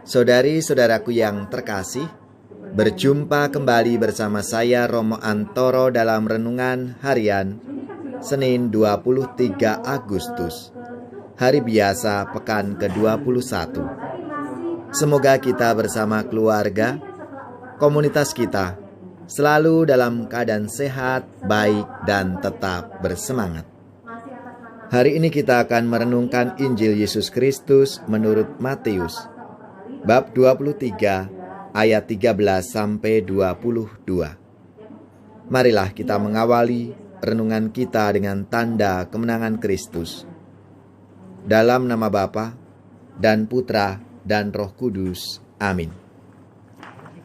Saudari-saudaraku yang terkasih, berjumpa kembali bersama saya Romo Antoro dalam Renungan Harian Senin 23 Agustus, hari biasa pekan ke-21. Semoga kita bersama keluarga, komunitas kita, selalu dalam keadaan sehat, baik, dan tetap bersemangat. Hari ini kita akan merenungkan Injil Yesus Kristus menurut Matius, bab 23, ayat 13-22. Marilah kita mengawali renungan kita dengan tanda kemenangan Kristus. Dalam nama Bapa dan Putra dan Roh Kudus. Amin.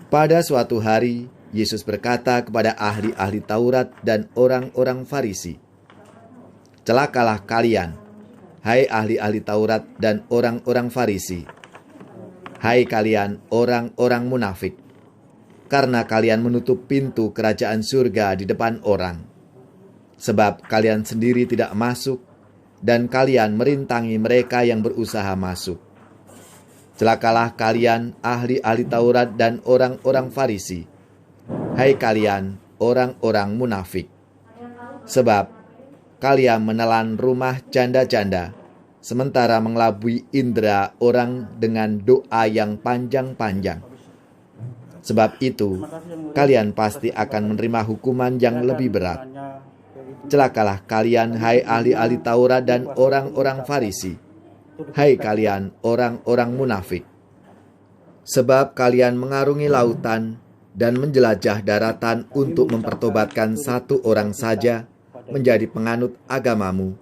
Pada suatu hari, Yesus berkata kepada ahli-ahli Taurat dan orang-orang Farisi, "Celakalah kalian, hai ahli-ahli Taurat dan orang-orang Farisi, hai kalian orang-orang munafik, karena kalian menutup pintu kerajaan surga di depan orang. Sebab kalian sendiri tidak masuk, dan kalian merintangi mereka yang berusaha masuk. Celakalah kalian ahli-ahli Taurat dan orang-orang Farisi, hai kalian orang-orang munafik, sebab kalian menelan rumah janda-janda, sementara mengelabui indera orang dengan doa yang panjang-panjang. Sebab itu, kalian pasti akan menerima hukuman yang lebih berat. Celakalah kalian, hai ahli-ahli Taurat dan orang-orang Farisi, hai kalian orang-orang munafik, sebab kalian mengarungi lautan dan menjelajah daratan untuk mempertobatkan satu orang saja menjadi penganut agamamu,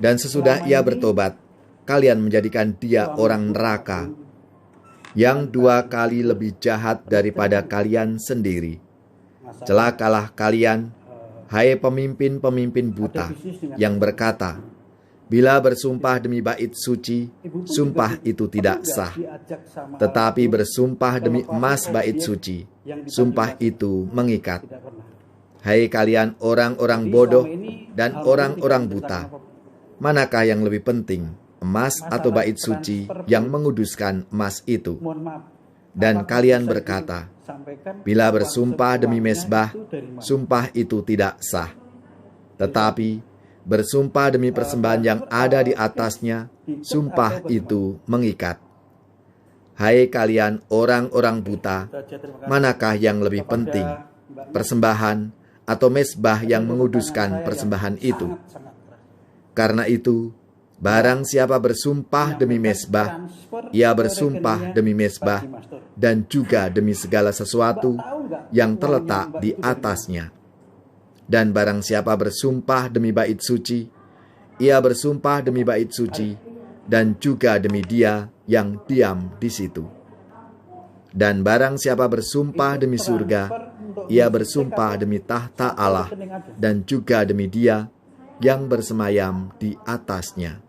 dan sesudah ia bertobat, kalian menjadikan dia orang neraka, yang 2 kali lebih jahat daripada kalian sendiri. Celakalah kalian, hai pemimpin-pemimpin buta, yang berkata, bila bersumpah demi bait suci, sumpah itu tidak sah. Tetapi bersumpah demi emas bait suci, sumpah itu mengikat. Hai kalian orang-orang bodoh dan orang-orang buta, manakah yang lebih penting, emas atau bait suci yang menguduskan emas itu? Dan kalian berkata, bila bersumpah demi mezbah, sumpah itu tidak sah. Tetapi bersumpah demi persembahan yang ada di atasnya, sumpah itu mengikat. Hai kalian orang-orang buta, manakah yang lebih penting, persembahan atau mezbah yang menguduskan persembahan itu? Karena itu, barang siapa bersumpah demi mezbah, ia bersumpah demi mezbah dan juga demi segala sesuatu yang terletak di atasnya. Dan barang siapa bersumpah demi bait suci, ia bersumpah demi bait suci dan juga demi dia yang diam di situ. Dan barang siapa bersumpah demi surga, ia bersumpah demi tahta Allah dan juga demi dia yang bersemayam di atasnya."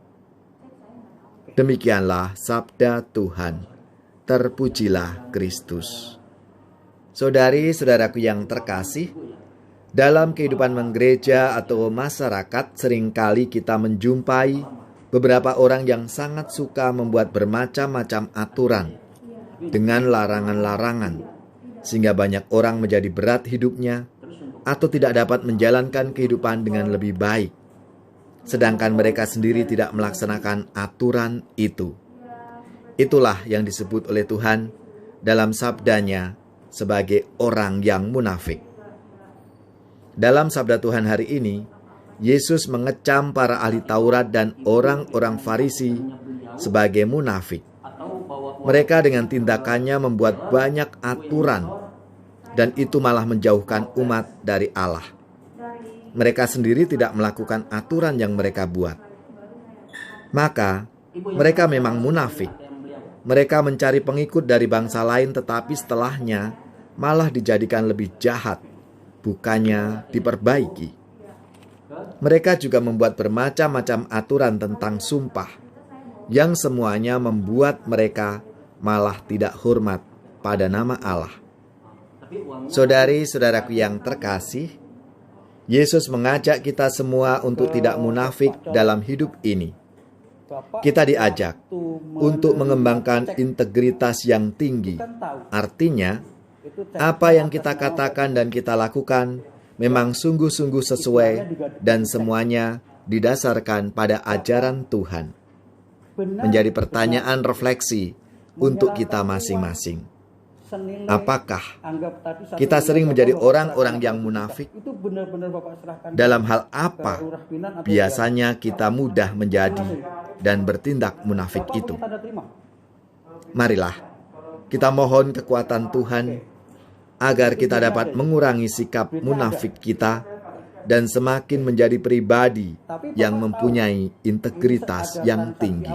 Demikianlah sabda Tuhan. Terpujilah Kristus. Saudari-saudaraku yang terkasih, dalam kehidupan menggereja atau masyarakat seringkali kita menjumpai beberapa orang yang sangat suka membuat bermacam-macam aturan dengan larangan-larangan, sehingga banyak orang menjadi berat hidupnya atau tidak dapat menjalankan kehidupan dengan lebih baik, sedangkan mereka sendiri tidak melaksanakan aturan itu. Itulah yang disebut oleh Tuhan dalam sabdanya sebagai orang yang munafik. Dalam sabda Tuhan hari ini, Yesus mengecam para ahli Taurat dan orang-orang Farisi sebagai munafik. Mereka dengan tindakannya membuat banyak aturan, dan itu malah menjauhkan umat dari Allah. Mereka sendiri tidak melakukan aturan yang mereka buat. Maka, mereka memang munafik. Mereka mencari pengikut dari bangsa lain, tetapi setelahnya malah dijadikan lebih jahat, bukannya diperbaiki. Mereka juga membuat bermacam-macam aturan tentang sumpah, yang semuanya membuat mereka malah tidak hormat pada nama Allah. Saudari-saudaraku yang terkasih, Yesus mengajak kita semua untuk tidak munafik dalam hidup ini. kita diajak untuk mengembangkan integritas yang tinggi. Artinya, apa yang kita katakan dan kita lakukan memang sungguh-sungguh sesuai dan semuanya didasarkan pada ajaran Tuhan. Menjadi pertanyaan refleksi untuk kita masing-masing. Apakah kita sering menjadi orang-orang yang munafik? Dalam hal apa biasanya kita mudah menjadi dan bertindak munafik itu? Marilah kita mohon kekuatan Tuhan agar kita dapat mengurangi sikap munafik kita dan semakin menjadi pribadi yang mempunyai integritas yang tinggi.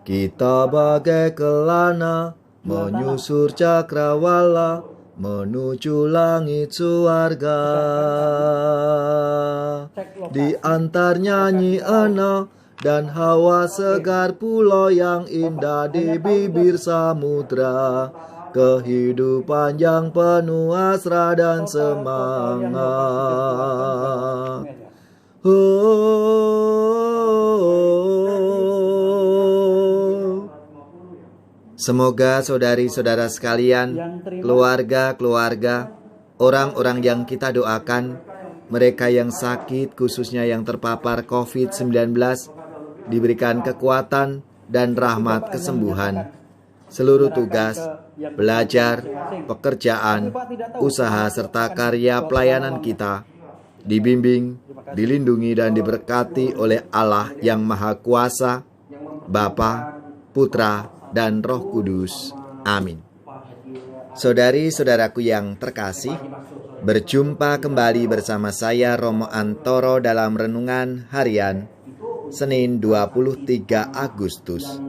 Kita bagai kelana menyusur cakrawala menuju langit surga. Di antar nyanyi ana dan hawa segar pulau yang indah di bibir samudra. Kehidupan yang penuh hasrat dan semangat. Semoga saudari-saudara sekalian, keluarga-keluarga, orang-orang yang kita doakan, mereka yang sakit khususnya yang terpapar COVID-19, diberikan kekuatan dan rahmat kesembuhan. Seluruh tugas, belajar, pekerjaan, usaha serta karya pelayanan kita dibimbing, dilindungi dan diberkati oleh Allah yang Maha Kuasa, Bapa, Putra, dan Roh Kudus. Amin. Saudari-saudaraku yang terkasih, berjumpa kembali bersama saya Romo Antoro dalam Renungan Harian Senin 23 Agustus,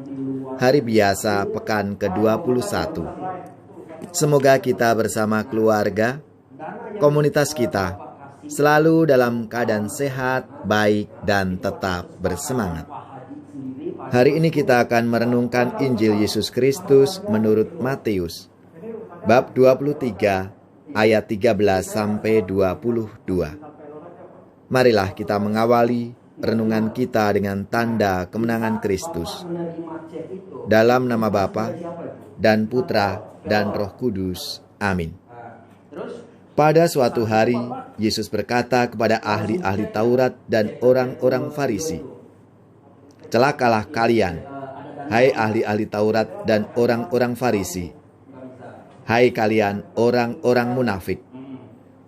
hari biasa pekan ke-21. Semoga kita bersama keluarga, komunitas kita, selalu dalam keadaan sehat, baik, dan tetap bersemangat. Hari ini kita akan merenungkan Injil Yesus Kristus menurut Matius, bab 23, ayat 13-22. Marilah kita mengawali renungan kita dengan tanda kemenangan Kristus. Dalam nama Bapa dan Putra dan Roh Kudus. Amin. Pada suatu hari, Yesus berkata kepada ahli-ahli Taurat dan orang-orang Farisi, "Celakalah kalian, hai ahli-ahli Taurat dan orang-orang Farisi, hai kalian orang-orang munafik,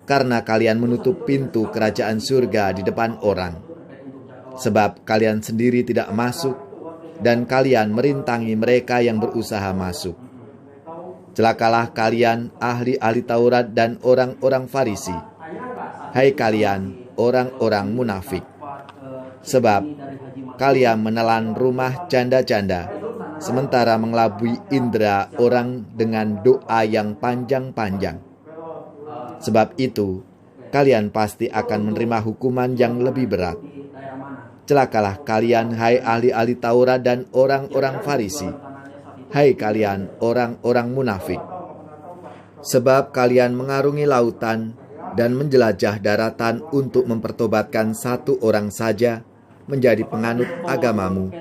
karena kalian menutup pintu kerajaan surga di depan orang. Sebab kalian sendiri tidak masuk, dan kalian merintangi mereka yang berusaha masuk. Celakalah kalian ahli-ahli Taurat dan orang-orang Farisi, hai kalian orang-orang munafik, sebab kalian menelan rumah janda-janda, sementara mengelabui indera orang dengan doa yang panjang-panjang. Sebab itu, kalian pasti akan menerima hukuman yang lebih berat. Celakalah kalian, hai ahli-ahli Taurat dan orang-orang Farisi, hai kalian orang-orang munafik, sebab kalian mengarungi lautan dan menjelajah daratan untuk mempertobatkan satu orang saja menjadi penganut agamamu,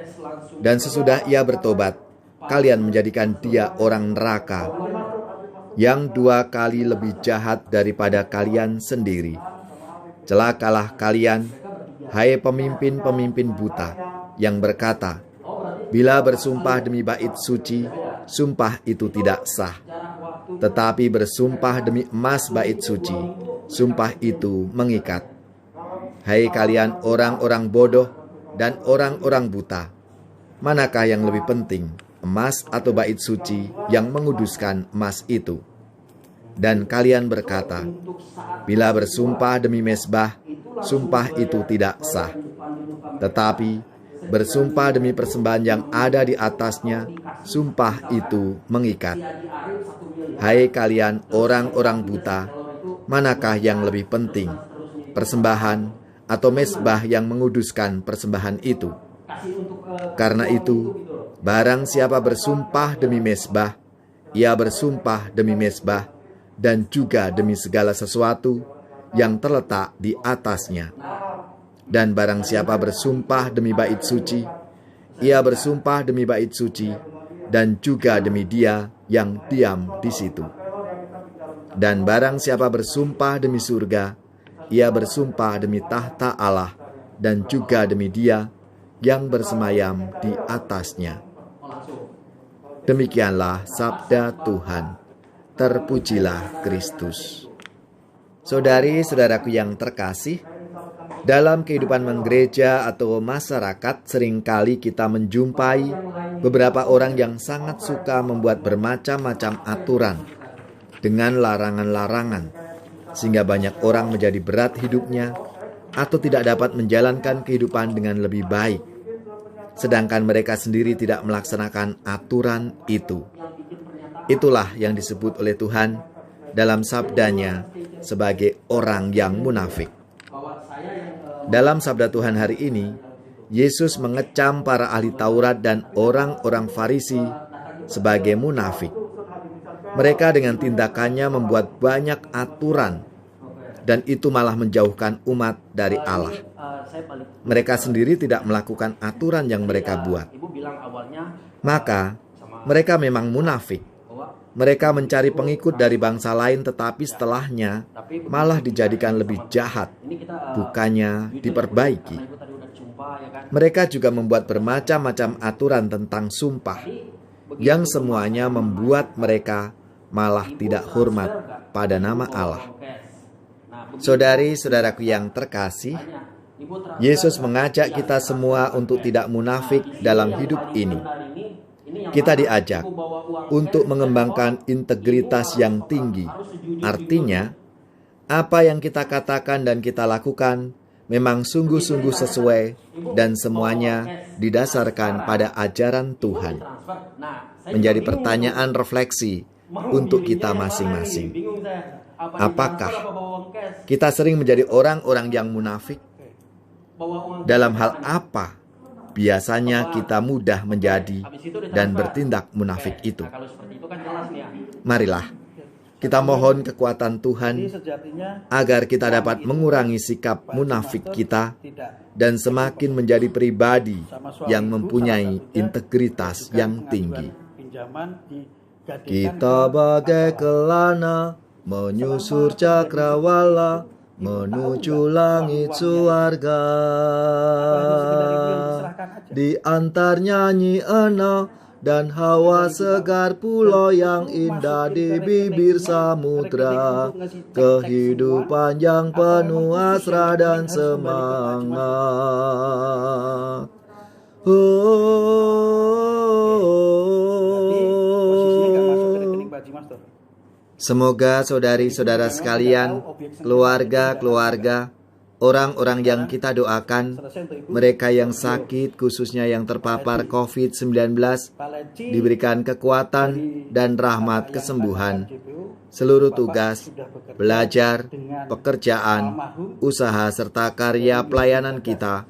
dan sesudah ia bertobat, kalian menjadikan dia orang neraka, yang 2 kali lebih jahat daripada kalian sendiri. Celakalah kalian, hai pemimpin-pemimpin buta, yang berkata, bila bersumpah demi bait suci, sumpah itu tidak sah. Tetapi bersumpah demi emas bait suci, sumpah itu mengikat. Hai kalian orang-orang bodoh dan orang-orang buta, manakah yang lebih penting, emas atau bait suci yang menguduskan emas itu? Dan kalian berkata, bila bersumpah demi mezbah, sumpah itu tidak sah. Tetapi bersumpah demi persembahan yang ada di atasnya, sumpah itu mengikat. Hai kalian orang-orang buta, manakah yang lebih penting, persembahan atau mezbah yang menguduskan persembahan itu? Karena itu, barang siapa bersumpah demi mezbah, ia bersumpah demi mezbah dan juga demi segala sesuatu yang terletak di atasnya. Dan barang siapa bersumpah demi bait suci, ia bersumpah demi bait suci dan juga demi Dia yang diam di situ. Dan barang siapa bersumpah demi surga, ia bersumpah demi tahta Allah dan juga demi Dia yang bersemayam di atasnya. Demikianlah sabda Tuhan. Terpujilah Kristus. Saudari-saudaraku yang terkasih, dalam kehidupan menggereja atau masyarakat seringkali kita menjumpai beberapa orang yang sangat suka membuat bermacam-macam aturan dengan larangan-larangan, sehingga banyak orang menjadi berat hidupnya atau tidak dapat menjalankan kehidupan dengan lebih baik, sedangkan mereka sendiri tidak melaksanakan aturan itu. Itulah yang disebut oleh Tuhan dalam sabdanya sebagai orang yang munafik. Dalam sabda Tuhan hari ini, Yesus mengecam para ahli Taurat dan orang-orang Farisi sebagai munafik. Mereka dengan tindakannya membuat banyak aturan, dan itu malah menjauhkan umat dari Allah. Mereka sendiri tidak melakukan aturan yang mereka buat. Maka, mereka memang munafik. Mereka mencari pengikut dari bangsa lain, tetapi setelahnya malah dijadikan lebih jahat, bukannya diperbaiki. Mereka juga membuat bermacam-macam aturan tentang sumpah, yang semuanya membuat mereka malah tidak hormat pada nama Allah. Saudari-saudaraku yang terkasih, Yesus mengajak kita semua untuk tidak munafik dalam hidup ini. Kita diajak untuk mengembangkan integritas yang tinggi. Artinya, apa yang kita katakan dan kita lakukan memang sungguh-sungguh sesuai dan semuanya didasarkan pada ajaran Tuhan. Menjadi pertanyaan refleksi untuk kita masing-masing. Apakah kita sering menjadi orang-orang yang munafik? Dalam hal apa biasanya kita mudah menjadi dan bertindak munafik itu? Marilah kita mohon kekuatan Tuhan agar kita dapat mengurangi sikap munafik kita dan semakin menjadi pribadi yang mempunyai integritas yang tinggi. Kita bagai kelana menyusur cakrawala menuju langit surga. Di antar nyanyi ena dan hawa segar pulau yang indah di bibir samudra, kehidupan yang penuh hasrat dan semangat. Semoga saudari-saudara sekalian, keluarga-keluarga, orang-orang yang kita doakan, mereka yang sakit, khususnya yang terpapar COVID-19, diberikan kekuatan dan rahmat kesembuhan. Seluruh tugas, belajar, pekerjaan, usaha, serta karya pelayanan kita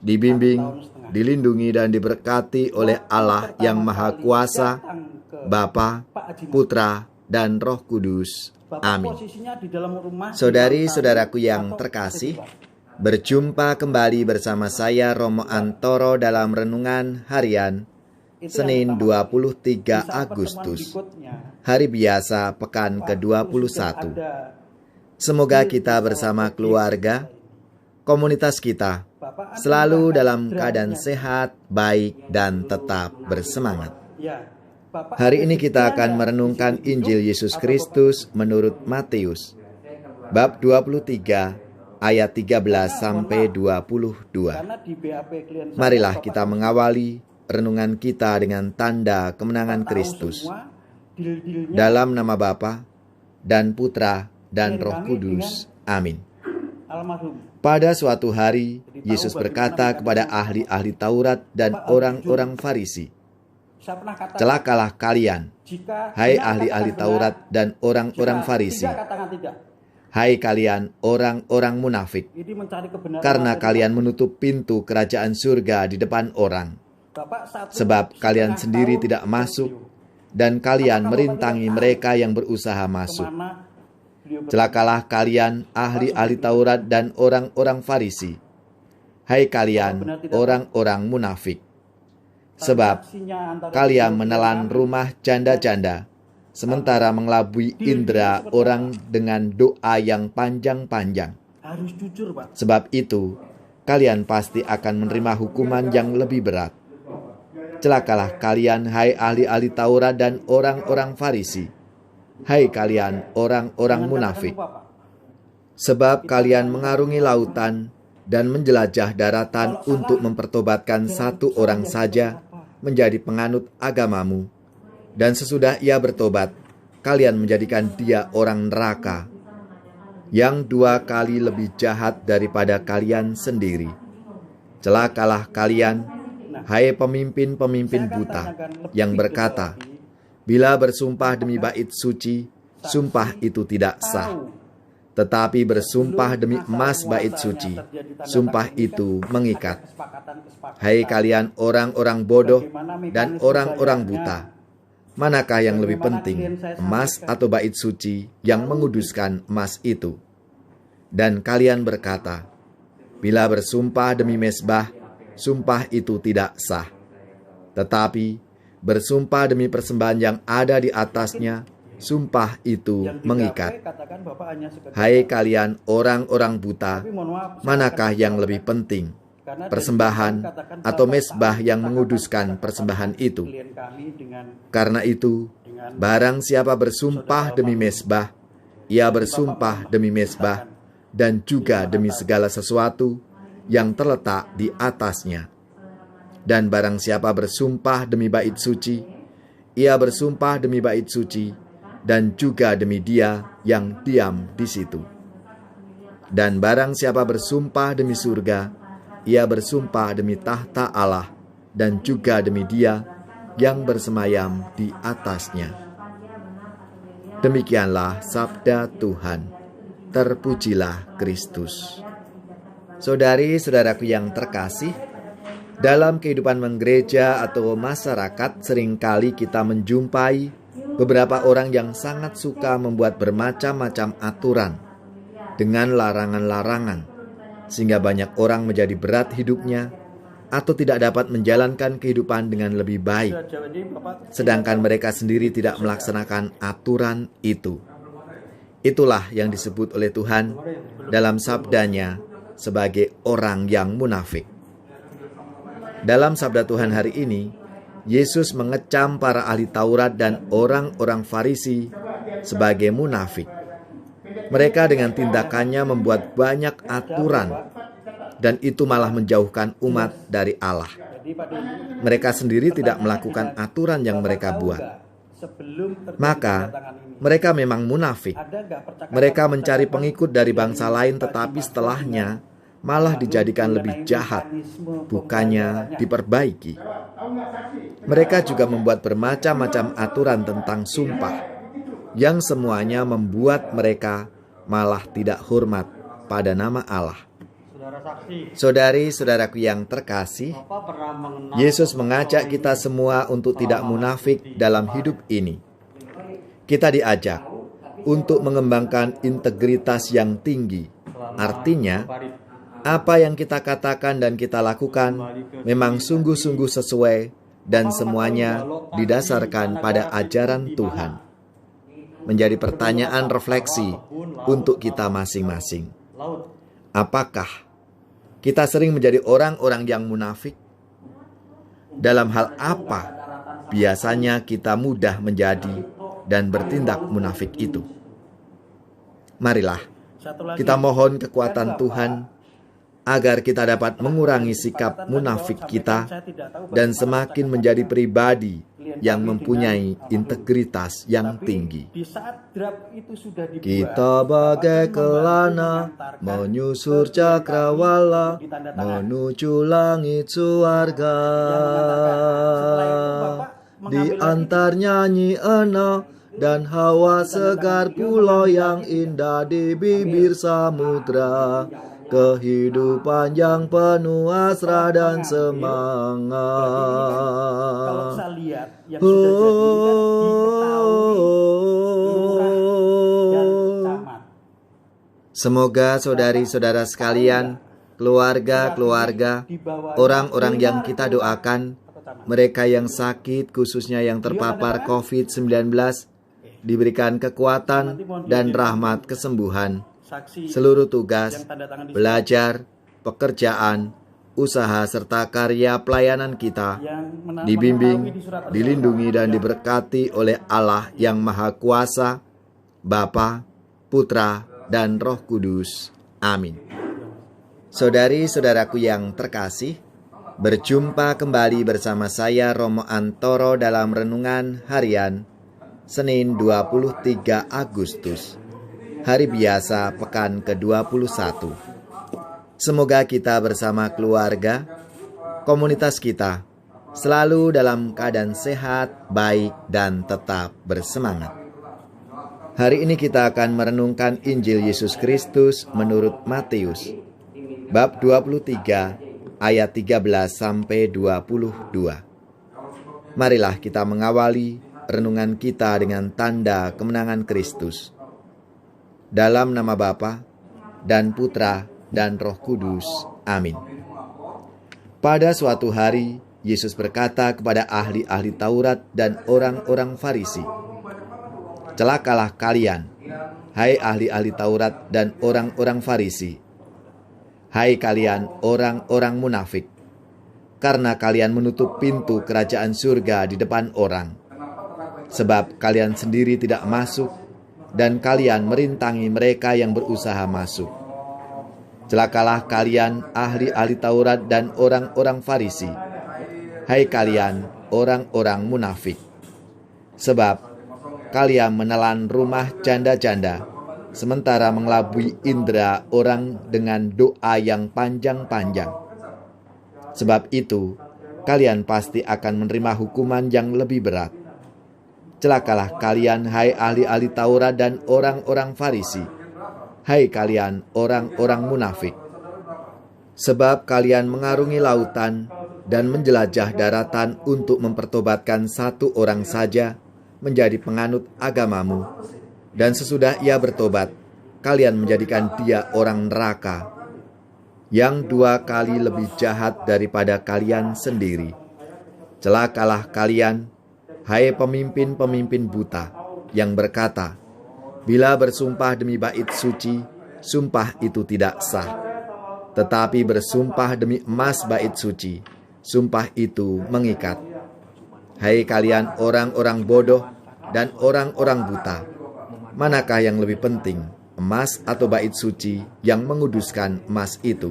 dibimbing, dilindungi, dan diberkati oleh Allah yang Maha Kuasa, Bapa, Putra, dan Roh Kudus. Amin. Saudari-saudaraku yang terkasih, berjumpa kembali bersama saya Romo Antoro dalam Renungan Harian Senin 23 Agustus, hari biasa pekan ke-21. Semoga kita bersama keluarga, komunitas kita, selalu dalam keadaan sehat, baik, dan tetap bersemangat. Hari ini kita akan merenungkan Injil Yesus Kristus menurut Matius, bab 23, ayat 13 sampai 22. Marilah kita mengawali renungan kita dengan tanda kemenangan Kristus. Dalam nama Bapa dan Putra dan Roh Kudus. Amin. Pada suatu hari, Yesus berkata kepada ahli-ahli Taurat dan orang-orang Farisi, "Celakalah kalian, hai ahli-ahli Taurat dan orang-orang Farisi, hai kalian orang-orang munafik, karena kalian menutup pintu kerajaan surga di depan orang. Sebab kalian sendiri tidak masuk, dan kalian merintangi mereka yang berusaha masuk. Celakalah kalian ahli-ahli Taurat dan orang-orang Farisi, Hai kalian orang-orang munafik, sebab kalian menelan rumah janda-janda, sementara mengelabui indera orang dengan doa yang panjang-panjang. Harus jujur, Pak. Sebab itu, kalian pasti akan menerima hukuman yang lebih berat. Celakalah kalian, hai ahli-ahli Taurat dan orang-orang Farisi. Hai kalian orang-orang munafik, sebab kalian mengarungi lautan dan menjelajah daratan untuk mempertobatkan satu orang saja menjadi penganut agamamu. Dan sesudah ia bertobat, kalian menjadikan dia orang neraka, yang 2 kali lebih jahat daripada kalian sendiri. Celakalah kalian, hai pemimpin-pemimpin buta, yang berkata, bila bersumpah demi bait suci, sumpah itu tidak sah. Tetapi bersumpah demi emas bait suci, sumpah itu mengikat. Hai kalian orang-orang bodoh dan orang-orang buta, manakah yang lebih penting, emas atau bait suci yang menguduskan emas itu? Dan kalian berkata, bila bersumpah demi mezbah, sumpah itu tidak sah. Tetapi bersumpah demi persembahan yang ada di atasnya, sumpah itu mengikat. Hai kalian orang-orang buta, manakah yang lebih penting, persembahan atau mezbah yang menguduskan persembahan itu? Karena itu, barang siapa bersumpah demi mezbah, ia bersumpah demi mezbah dan juga demi segala sesuatu yang terletak di atasnya. Dan barang siapa bersumpah demi bait suci, ia bersumpah demi bait suci dan juga demi dia yang diam di situ. Dan barang siapa bersumpah demi surga, ia bersumpah demi tahta Allah dan juga demi dia yang bersemayam di atasnya. Demikianlah sabda Tuhan. Terpujilah Kristus. Saudari-saudaraku yang terkasih, dalam kehidupan menggereja atau masyarakat seringkali kita menjumpai beberapa orang yang sangat suka membuat bermacam-macam aturan dengan larangan-larangan, sehingga banyak orang menjadi berat hidupnya atau tidak dapat menjalankan kehidupan dengan lebih baik, sedangkan mereka sendiri tidak melaksanakan aturan itu. Itulah yang disebut oleh Tuhan dalam sabdanya sebagai orang yang munafik. Dalam sabda Tuhan hari ini, Yesus mengecam para ahli Taurat dan orang-orang Farisi sebagai munafik. Mereka dengan tindakannya membuat banyak aturan, dan itu malah menjauhkan umat dari Allah. Mereka sendiri tidak melakukan aturan yang mereka buat. Maka, mereka memang munafik. Mereka mencari pengikut dari bangsa lain, tetapi setelahnya malah dijadikan lebih jahat, bukannya diperbaiki. Mereka juga membuat bermacam-macam aturan tentang sumpah, yang semuanya membuat mereka malah tidak hormat pada nama Allah. Saudari-saudaraku yang terkasih, Yesus mengajak kita semua untuk tidak munafik dalam hidup ini. Kita diajak untuk mengembangkan integritas yang tinggi. Artinya, apa yang kita katakan dan kita lakukan memang sungguh-sungguh sesuai dan semuanya didasarkan pada ajaran Tuhan. Menjadi pertanyaan refleksi untuk kita masing-masing. Apakah kita sering menjadi orang-orang yang munafik? Dalam hal apa biasanya kita mudah menjadi dan bertindak munafik itu? Marilah kita mohon kekuatan Tuhan agar kita dapat mengurangi sikap munafik kita dan semakin menjadi pribadi yang mempunyai integritas yang tinggi. Kita bagai kelana menyusur cakrawala menuju langit surga. Di antar nyanyi ena dan hawa segar pulau yang indah di bibir samudra. Kehidupan yang penuh hasrat dan semangat. Kalau saya lihat yang sudah jadi Semoga saudari-saudara sekalian, keluarga-keluarga, orang-orang yang kita doakan, mereka yang sakit, khususnya yang terpapar COVID-19, diberikan kekuatan dan rahmat kesembuhan. Seluruh tugas, belajar, pekerjaan, usaha, serta karya pelayanan kita dibimbing, dilindungi, dan diberkati oleh Allah yang Maha Kuasa, Bapa, Putra, dan Roh Kudus. Amin. Saudari-saudaraku yang terkasih, berjumpa kembali bersama saya Romo Antoro dalam Renungan Harian Senin 23 Agustus, hari biasa pekan ke-21. Semoga kita bersama keluarga, komunitas kita, selalu dalam keadaan sehat, baik, dan tetap bersemangat. Hari ini kita akan merenungkan Injil Yesus Kristus menurut Matius, bab 23, ayat 13-22. Marilah kita mengawali renungan kita dengan tanda kemenangan Kristus. Dalam nama Bapa dan Putra dan Roh Kudus. Amin. Pada suatu hari, Yesus berkata kepada ahli-ahli Taurat dan orang-orang Farisi, "Celakalah kalian, hai ahli-ahli Taurat dan orang-orang Farisi, hai kalian orang-orang munafik, karena kalian menutup pintu kerajaan surga di depan orang. Sebab kalian sendiri tidak masuk, dan kalian merintangi mereka yang berusaha masuk. Celakalah kalian ahli-ahli Taurat dan orang-orang Farisi, hai kalian orang-orang munafik, sebab kalian menelan rumah janda-janda, sementara mengelabui indera orang dengan doa yang panjang-panjang. Sebab itu, kalian pasti akan menerima hukuman yang lebih berat. Celakalah kalian, hai ahli-ahli Taurat dan orang-orang Farisi, hai kalian orang-orang munafik, sebab kalian mengarungi lautan dan menjelajah daratan untuk mempertobatkan satu orang saja menjadi penganut agamamu, dan sesudah ia bertobat, kalian menjadikan dia orang neraka, yang 2 kali lebih jahat daripada kalian sendiri. Celakalah kalian, hai pemimpin-pemimpin buta, yang berkata, bila bersumpah demi bait suci, sumpah itu tidak sah. Tetapi bersumpah demi emas bait suci, sumpah itu mengikat. Hai kalian orang-orang bodoh dan orang-orang buta, manakah yang lebih penting, emas atau bait suci yang menguduskan emas itu?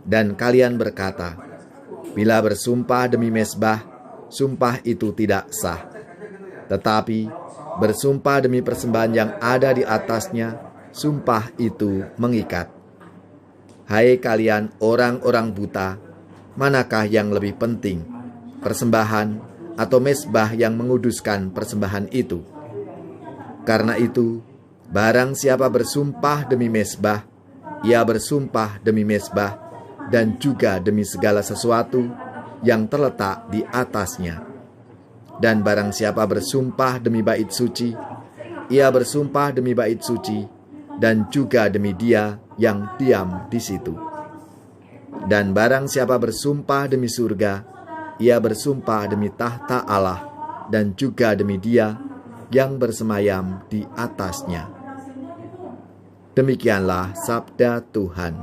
Dan kalian berkata, bila bersumpah demi mezbah, sumpah itu tidak sah. Tetapi bersumpah demi persembahan yang ada di atasnya, sumpah itu mengikat. Hai kalian orang-orang buta, manakah yang lebih penting, persembahan atau mezbah yang menguduskan persembahan itu? Karena itu, barang siapa bersumpah demi mezbah, ia bersumpah demi mezbah dan juga demi segala sesuatu yang terletak di atasnya. Dan barang siapa bersumpah demi bait suci, ia bersumpah demi bait suci dan juga demi dia yang diam di situ. Dan barang siapa bersumpah demi surga, ia bersumpah demi tahta Allah dan juga demi dia yang bersemayam di atasnya." Demikianlah sabda Tuhan.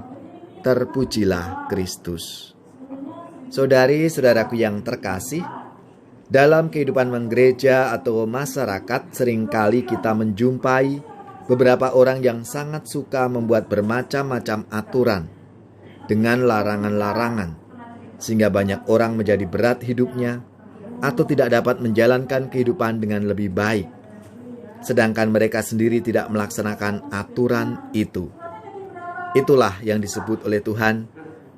Terpujilah Kristus. Saudari-saudaraku yang terkasih, dalam kehidupan menggereja atau masyarakat seringkali kita menjumpai beberapa orang yang sangat suka membuat bermacam-macam aturan dengan larangan-larangan, sehingga banyak orang menjadi berat hidupnya atau tidak dapat menjalankan kehidupan dengan lebih baik, sedangkan mereka sendiri tidak melaksanakan aturan itu. Itulah yang disebut oleh Tuhan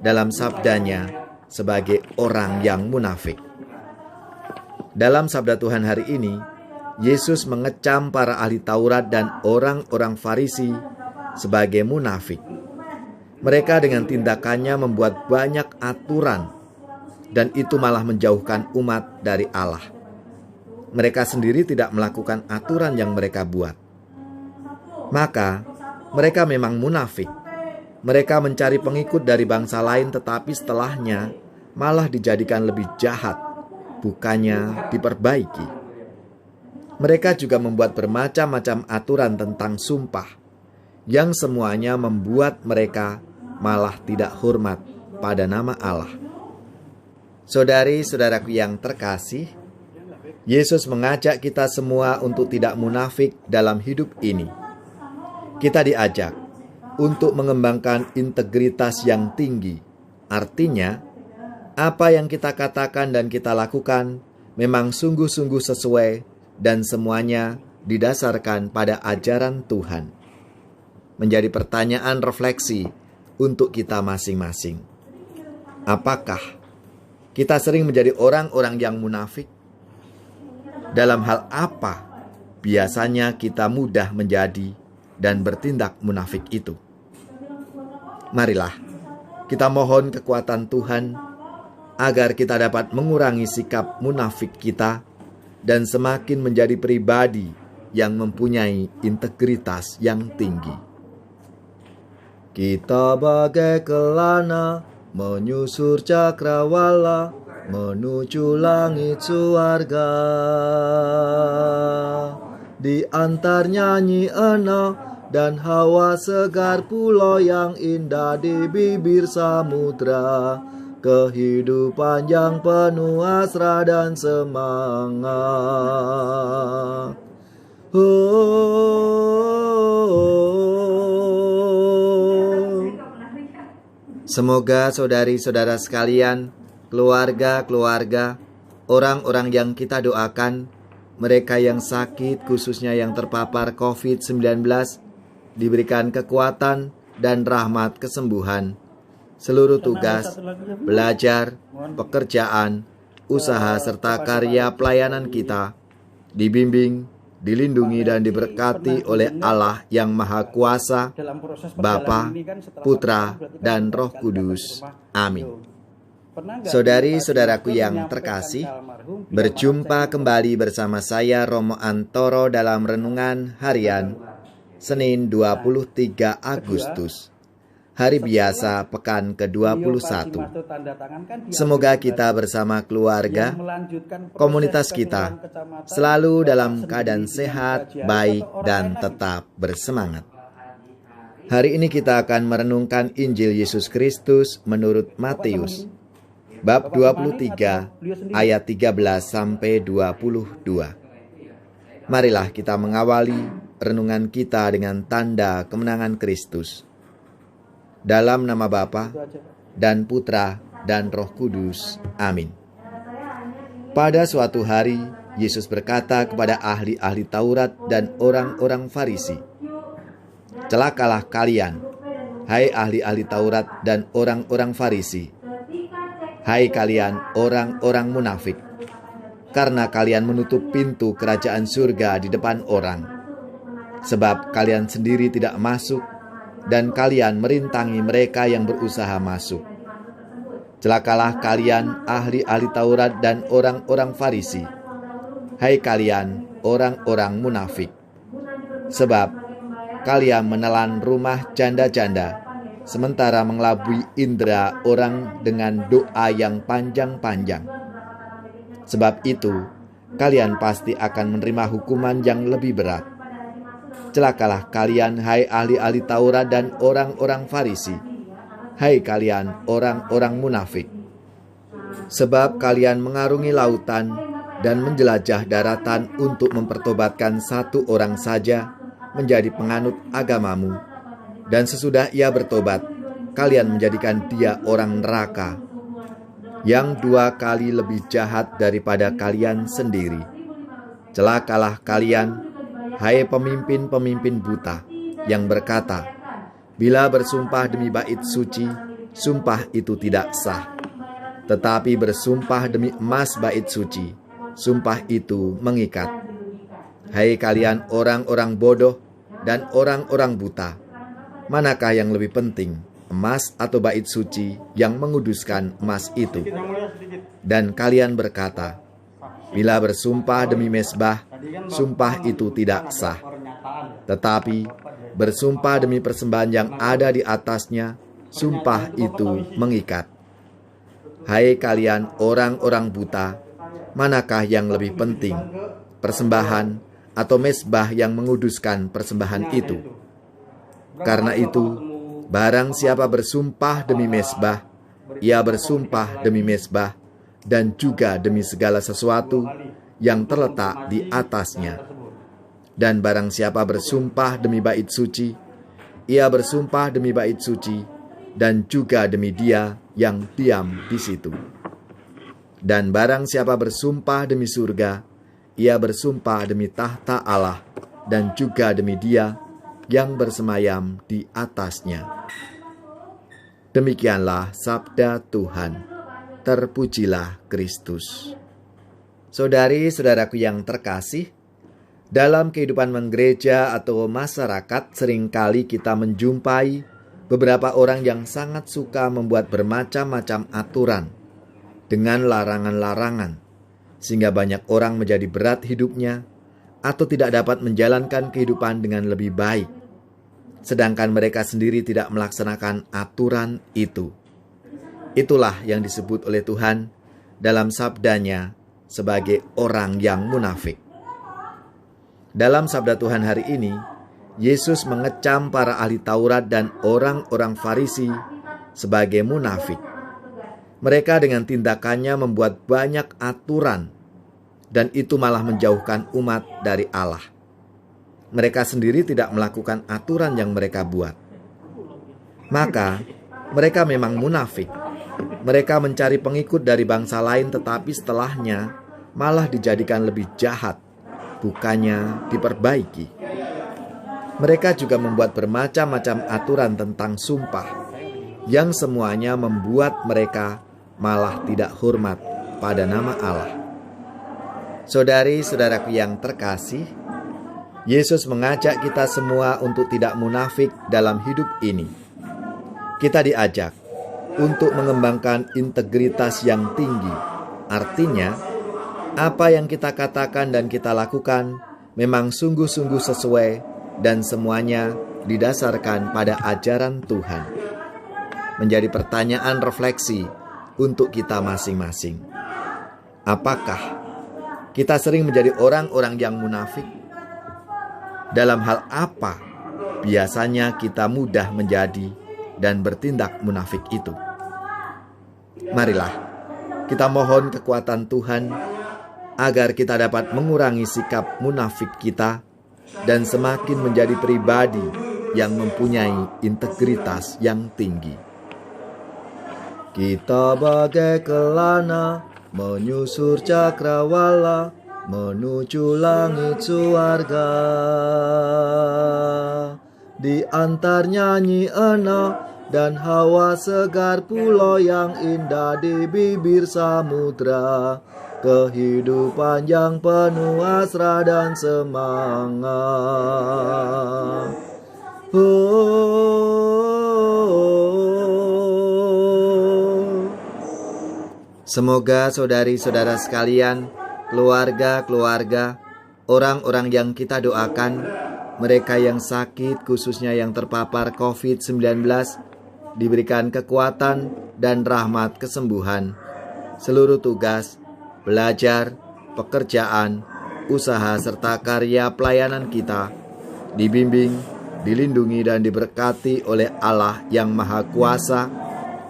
dalam sabdanya sebagai orang yang munafik. Dalam sabda Tuhan hari ini, Yesus mengecam para ahli Taurat dan orang-orang Farisi sebagai munafik. Mereka dengan tindakannya membuat banyak aturan, dan itu malah menjauhkan umat dari Allah. Mereka sendiri tidak melakukan aturan yang mereka buat. Maka, mereka memang munafik. Mereka mencari pengikut dari bangsa lain, tetapi setelahnya malah dijadikan lebih jahat, bukannya diperbaiki. Mereka juga membuat bermacam-macam aturan tentang sumpah, yang semuanya membuat mereka malah tidak hormat pada nama Allah. Saudari-saudaraku yang terkasih, Yesus mengajak kita semua untuk tidak munafik dalam hidup ini. Kita diajak untuk mengembangkan integritas yang tinggi. Artinya, apa yang kita katakan dan kita lakukan memang sungguh-sungguh sesuai dan semuanya didasarkan pada ajaran Tuhan. Menjadi pertanyaan refleksi untuk kita masing-masing. Apakah kita sering menjadi orang-orang yang munafik? Dalam hal apa biasanya kita mudah menjadi dan bertindak munafik itu? Marilah kita mohon kekuatan Tuhan agar kita dapat mengurangi sikap munafik kita dan semakin menjadi pribadi yang mempunyai integritas yang tinggi. Kita bagai kelana menyusur cakrawala menuju langit surga. Di antar nyanyi ena dan hawa segar pulau yang indah di bibir samudra, kehidupan yang penuh hasrat dan semangat. Semoga saudari-saudara sekalian, keluarga-keluarga, orang-orang yang kita doakan, mereka yang sakit khususnya yang terpapar COVID-19, diberikan kekuatan dan rahmat kesembuhan. Seluruh tugas, belajar, pekerjaan, usaha serta karya pelayanan kita dibimbing, dilindungi dan diberkati oleh Allah yang Maha Kuasa, Bapa, Putra, dan Roh Kudus. Amin. Saudari-saudaraku yang terkasih, berjumpa kembali bersama saya Romo Antoro dalam Renungan Harian Senin 23 Agustus, hari biasa pekan ke-21. Semoga kita bersama keluarga, komunitas kita, selalu dalam keadaan sehat, baik, dan tetap bersemangat. Hari ini kita akan merenungkan Injil Yesus Kristus menurut Matius, bab 23, ayat 13-22. Marilah kita mengawali renungan kita dengan tanda kemenangan Kristus. Dalam nama Bapa dan Putra dan Roh Kudus. Amin. Pada suatu hari, Yesus berkata kepada ahli-ahli Taurat dan orang-orang Farisi, "Celakalah kalian, hai ahli-ahli Taurat dan orang-orang Farisi, hai kalian orang-orang munafik, karena kalian menutup pintu kerajaan surga di depan orang. Sebab kalian sendiri tidak masuk, dan kalian merintangi mereka yang berusaha masuk. Celakalah kalian ahli-ahli Taurat dan orang-orang Farisi, hai kalian orang-orang munafik, sebab kalian menelan rumah janda-janda, sementara mengelabui indera orang dengan doa yang panjang-panjang. Sebab itu, kalian pasti akan menerima hukuman yang lebih berat. Celakalah kalian, hai ahli-ahli Taurat dan orang-orang Farisi, hai kalian orang-orang munafik, sebab kalian mengarungi lautan dan menjelajah daratan untuk mempertobatkan satu orang saja menjadi penganut agamamu, dan sesudah ia bertobat, kalian menjadikan dia orang neraka, yang 2 kali lebih jahat daripada kalian sendiri. Celakalah kalian, hai pemimpin-pemimpin buta, yang berkata, bila bersumpah demi bait suci, sumpah itu tidak sah. Tetapi bersumpah demi emas bait suci, sumpah itu mengikat. Hai kalian orang-orang bodoh dan orang-orang buta, manakah yang lebih penting, emas atau bait suci yang menguduskan emas itu? Dan kalian berkata, bila bersumpah demi mezbah, sumpah itu tidak sah. Tetapi bersumpah demi persembahan yang ada di atasnya, sumpah itu mengikat. Hai kalian orang-orang buta, manakah yang lebih penting, persembahan atau mezbah yang menguduskan persembahan itu? Karena itu, barang siapa bersumpah demi mezbah, ia bersumpah demi mezbah dan juga demi segala sesuatu yang terletak di atasnya. Dan barang siapa bersumpah demi bait suci, ia bersumpah demi bait suci dan juga demi Dia yang diam di situ. Dan barang siapa bersumpah demi surga, ia bersumpah demi tahta Allah dan juga demi Dia yang bersemayam di atasnya. Demikianlah sabda Tuhan. Terpujilah Kristus. Saudari-saudaraku yang terkasih, dalam kehidupan menggereja atau masyarakat seringkali kita menjumpai beberapa orang yang sangat suka membuat bermacam-macam aturan dengan larangan-larangan, sehingga banyak orang menjadi berat hidupnya atau tidak dapat menjalankan kehidupan dengan lebih baik, sedangkan mereka sendiri tidak melaksanakan aturan itu. Itulah yang disebut oleh Tuhan dalam sabdanya sebagai orang yang munafik. Dalam sabda Tuhan hari ini, Yesus mengecam para ahli Taurat dan orang-orang Farisi sebagai munafik. Mereka dengan tindakannya membuat banyak aturan, dan itu malah menjauhkan umat dari Allah. Mereka sendiri tidak melakukan aturan yang mereka buat. Maka, mereka memang munafik. Mereka mencari pengikut dari bangsa lain, tetapi setelahnya malah dijadikan lebih jahat, bukannya diperbaiki. Mereka juga membuat bermacam-macam aturan tentang sumpah, yang semuanya membuat mereka malah tidak hormat pada nama Allah. Saudari-saudaraku yang terkasih, Yesus mengajak kita semua untuk tidak munafik dalam hidup ini. Kita diajak untuk mengembangkan integritas yang tinggi. Artinya, apa yang kita katakan dan kita lakukan memang sungguh-sungguh sesuai dan semuanya didasarkan pada ajaran Tuhan. Menjadi pertanyaan refleksi untuk kita masing-masing. Apakah kita sering menjadi orang-orang yang munafik? Dalam hal apa biasanya kita mudah menjadi dan bertindak munafik itu? Marilah kita mohon kekuatan Tuhan agar kita dapat mengurangi sikap munafik kita dan semakin menjadi pribadi yang mempunyai integritas yang tinggi. Kita bagai kelana menyusur cakrawala menuju langit surga. Di antar nyanyi enak dan hawa segar pulau yang indah di bibir samudra. Kehidupan yang penuh hasrat dan semangat. Semoga saudari-saudara sekalian, keluarga-keluarga, orang-orang yang kita doakan, mereka yang sakit khususnya yang terpapar COVID-19, diberikan kekuatan dan rahmat kesembuhan. Seluruh tugas, belajar, pekerjaan, usaha serta karya pelayanan kita dibimbing, dilindungi dan diberkati oleh Allah yang Maha Kuasa,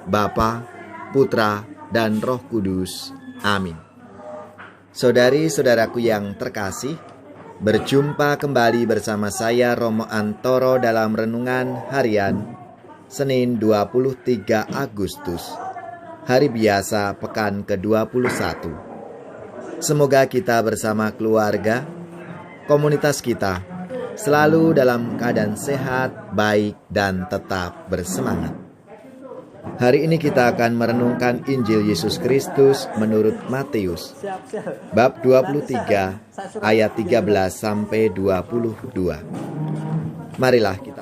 Bapa, Putra, dan Roh Kudus. Amin. Saudari-saudaraku yang terkasih, berjumpa kembali bersama saya Romo Antoro dalam Renungan Harian Senin 23 Agustus, hari biasa pekan ke-21. Semoga kita bersama keluarga, komunitas kita, selalu dalam keadaan sehat, baik, dan tetap bersemangat. Hari ini kita akan merenungkan Injil Yesus Kristus menurut Matius, bab 23, ayat 13 sampai 22. Marilah kita